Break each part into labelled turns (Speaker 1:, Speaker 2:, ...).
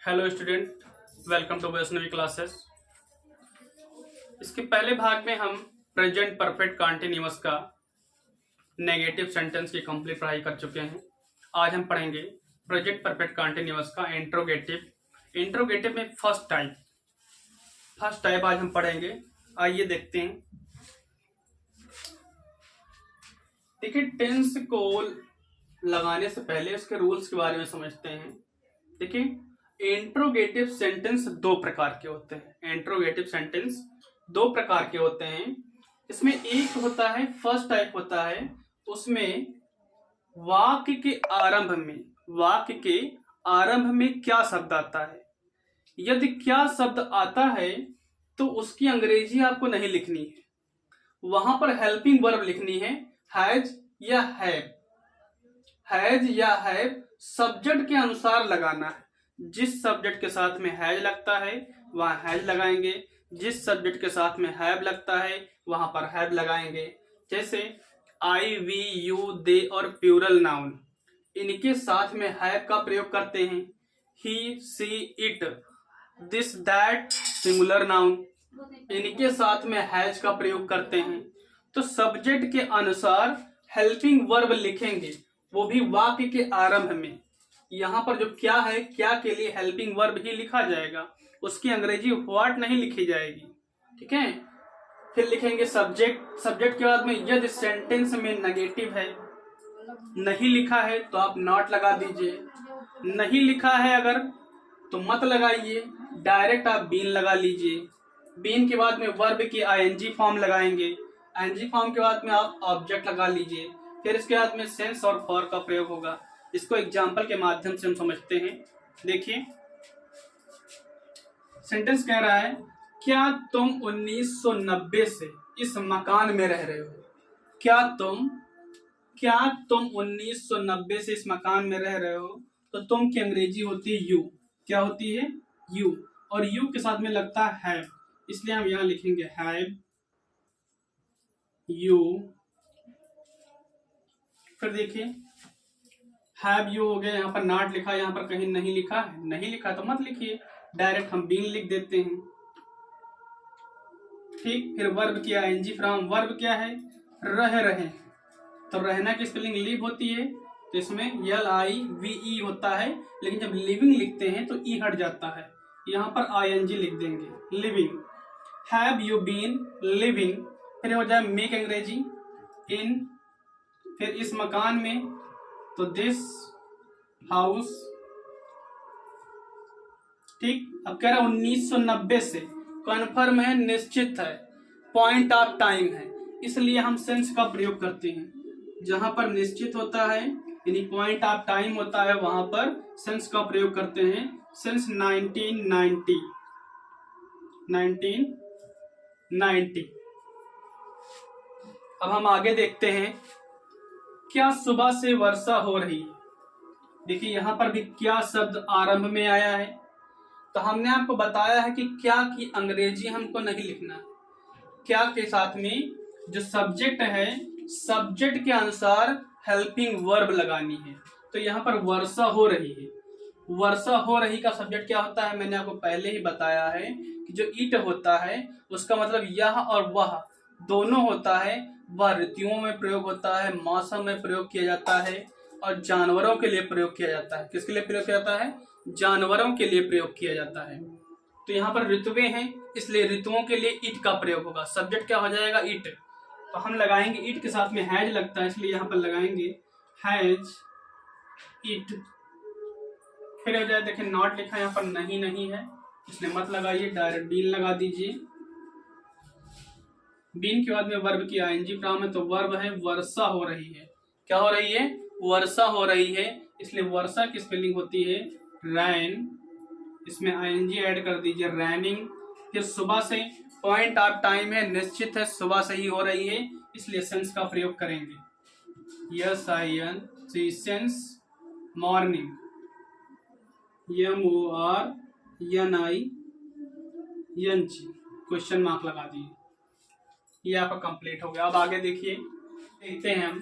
Speaker 1: Hello student, welcome to Vaishnavi classes. इसके पहले भाग में हम प्रेजेंट परफेक्ट कंटीन्यूअस का नेगेटिव सेंटेंस की कंप्लीट पढ़ाई कर चुके हैं। आज हम पढ़ेंगे प्रेजेंट परफेक्ट कंटीन्यूअस का इंट्रोगेटिव में फर्स्ट टाइप आज हम पढ़ेंगे। आइए देखते हैं। देखिए, टेंस को लगाने से पहले उसके रूल्स के बारे में समझते हैं। देखिए, इंट्रोगेटिव सेंटेंस दो प्रकार के होते हैं। इंट्रोगेटिव सेंटेंस दो प्रकार के होते हैं। इसमें एक होता है, फर्स्ट टाइप होता है, उसमें वाक्य के आरंभ में क्या शब्द आता है। यदि क्या शब्द आता है तो उसकी अंग्रेजी आपको नहीं लिखनी है, वहां पर हेल्पिंग वर्ब लिखनी है, हैज या हैव सब्जेक्ट के अनुसार लगाना है। जिस सब्जेक्ट के साथ में हैज लगता है वहां हैज लगाएंगे, जिस सब्जेक्ट के साथ में हैव लगता है वहां पर हैव लगाएंगे। जैसे आई, वी, यू, दे और प्लूरल नाउन, इनके साथ में हैव का प्रयोग करते हैं। He, she, it, this, that, singular noun, इनके साथ में हैज का प्रयोग करते हैं। तो सब्जेक्ट के अनुसार हेल्पिंग वर्ब लिखेंगे, वो भी वाक्य के आरंभ में। यहाँ पर जो क्या है, क्या के लिए हेल्पिंग वर्ब ही लिखा जाएगा, उसकी अंग्रेजी व्हाट नहीं लिखी जाएगी। ठीक है। फिर लिखेंगे सब्जेक्ट के बाद में यदि सेंटेंस में नेगेटिव है, नहीं लिखा है तो आप नॉट लगा दीजिए, नहीं लिखा है अगर तो मत लगाइए, डायरेक्ट आप बीन लगा लीजिए। बीन के बाद में वर्ब की आईएनजी फॉर्म लगाएंगे, आईएनजी फॉर्म के बाद में आप ऑब्जेक्ट लगा लीजिए। फिर इसके बाद में सेंस और फॉर का प्रयोग होगा। इसको एग्जाम्पल के माध्यम से हम समझते हैं। देखिए, सेंटेंस कह रहा है, क्या तुम 1990 से इस मकान में रह रहे हो। क्या तुम 1990 से इस मकान में रह रहे हो, तो तुम की अंग्रेजी होती है यू। क्या होती है? यू। और यू के साथ में लगता है हैव, इसलिए हम यहां लिखेंगे हैव यू। फिर देखिए, हैव यू हो गया, यहाँ पर नॉट लिखा, यहाँ पर कहीं नहीं लिखा है, नहीं लिखा तो मत लिखिए, डायरेक्ट हम बीन लिख देते हैं। ठीक। फिर वर्ब की आईएनजी फ्रॉम, वर्ब क्या है? रह रहे, तो रहना की स्पेलिंग लिव होती है, तो इसमें LIVE होता है, लेकिन जब लिविंग लिखते हैं तो ई हट जाता है, यहाँ पर आईएनजी लिख देंगे, living. Have you been living, फिर हो जाए मेक अंग्रेजी इन, फिर इस मकान में तो दिस हाउस। ठीक। अब कह रहा 1990 से, कन्फर्म है, निश्चित है, पॉइंट ऑफ टाइम है, इसलिए हम सेंस का प्रयोग करते हैं। जहां पर निश्चित होता है यानी पॉइंट ऑफ टाइम होता है, वहां पर सेंस का प्रयोग करते हैं। सेंस 1990। अब हम आगे देखते हैं, क्या सुबह से वर्षा हो रही है। देखिए, यहां पर भी क्या शब्द आरंभ में आया है, तो हमने आपको बताया है कि क्या की अंग्रेजी हमको नहीं लिखना है। क्या के साथ में जो सब्जेक्ट है, सब्जेक्ट के अनुसार हेल्पिंग वर्ब लगानी है। तो यहाँ पर वर्षा हो रही है, वर्षा हो रही का सब्जेक्ट क्या होता है, मैंने आपको पहले ही बताया है कि जो इट होता है उसका मतलब यह और वह दोनों होता है। वह ऋतुओं में प्रयोग होता है, मौसम में प्रयोग किया जाता है, और जानवरों के लिए प्रयोग किया जाता है। किसके लिए प्रयोग किया जाता है? जानवरों के लिए प्रयोग किया जाता है। तो यहाँ पर ऋतुएं हैं, इसलिए ऋतुओं के लिए इट का प्रयोग होगा। सब्जेक्ट क्या हो जाएगा? इट। तो हम लगाएंगे, इट के साथ में हैज लगता है, इसलिए यहाँ पर लगाएंगे हैज इट। फिर हो जाए, देखिए नॉट लिखा, यहाँ पर नहीं है, इसलिए मत लगाइए, डायरेक्ट बीन लगा दीजिए। बीन के बाद में वर्ब की आईएनजी फॉर्म है, तो वर्ब है वर्षा हो रही है। क्या हो रही है? वर्षा हो रही है, इसलिए वर्षा की स्पेलिंग होती है रैन, इसमें आईएनजी ऐड कर दीजिए, रैनिंग। फिर सुबह से, पॉइंट ऑफ टाइम है, निश्चित है, सुबह से ही हो रही है, इसलिए सेंस का प्रयोग करेंगे, SINC, sense, morning, MORNING, question mark लगा दिए। ये आपका कंप्लीट हो गया। अब आगे देखिए, देखते हैं हम,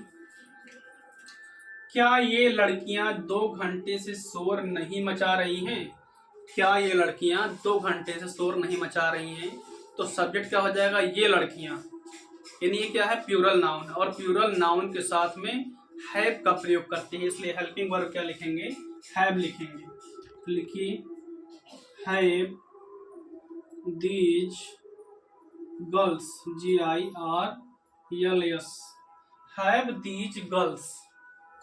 Speaker 1: क्या ये लड़कियां 2 घंटे से शोर नहीं मचा रही हैं। क्या ये लड़कियां 2 घंटे से शोर नहीं मचा रही हैं? तो सब्जेक्ट क्या हो जाएगा, ये लड़कियां। यानी ये क्या है, प्लूरल नाउन है, और प्लूरल नाउन के साथ में हैव का प्रयोग करते हैं, इसलिए हेल्पिंग वर्ब क्या लिखेंगे, हैव लिखेंगे। तो लिखिए have these girls, GIRLS, have these girls.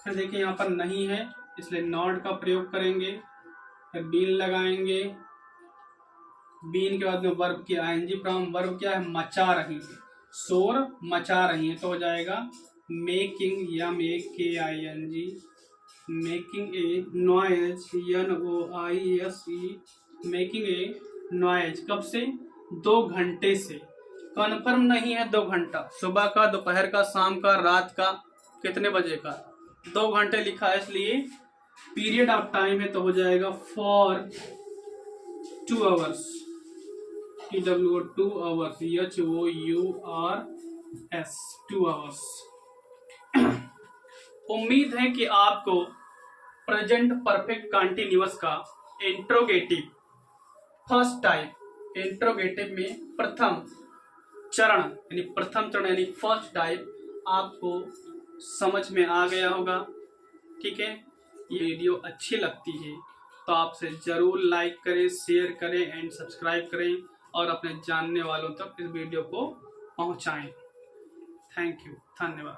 Speaker 1: फिर देखिए यहाँ पर नहीं है, इसलिए नॉट का प्रयोग करेंगे, फिर बीन लगाएंगे, बीन के बाद में वर्ब की ING फॉर्म, वर्ब क्या है, मचा रही है, शोर मचा रही है, तो हो जाएगा making, MAKING, making a noise, NOISE, making a noise. कब से, 2 घंटे से। कन्फर्म नहीं है 2 घंटा, सुबह का, दोपहर का, शाम का, रात का, कितने बजे का, 2 घंटे लिखा है, इसलिए पीरियड ऑफ टाइम है, तो हो जाएगा for 2 hours, TWO 2 hours, HOURS 2 hours. उम्मीद है कि आपको प्रेजेंट परफेक्ट कंटिन्यूअस का इंट्रोगेटिव फर्स्ट टाइप, इंट्रोगेटिव में प्रथम चरण यानी फर्स्ट टाइप आपको समझ में आ गया होगा। ठीक है, ये वीडियो अच्छी लगती है तो आपसे जरूर लाइक करें, शेयर करें एंड सब्सक्राइब करें, और अपने जानने वालों तक इस वीडियो को पहुंचाएं। थैंक यू, धन्यवाद।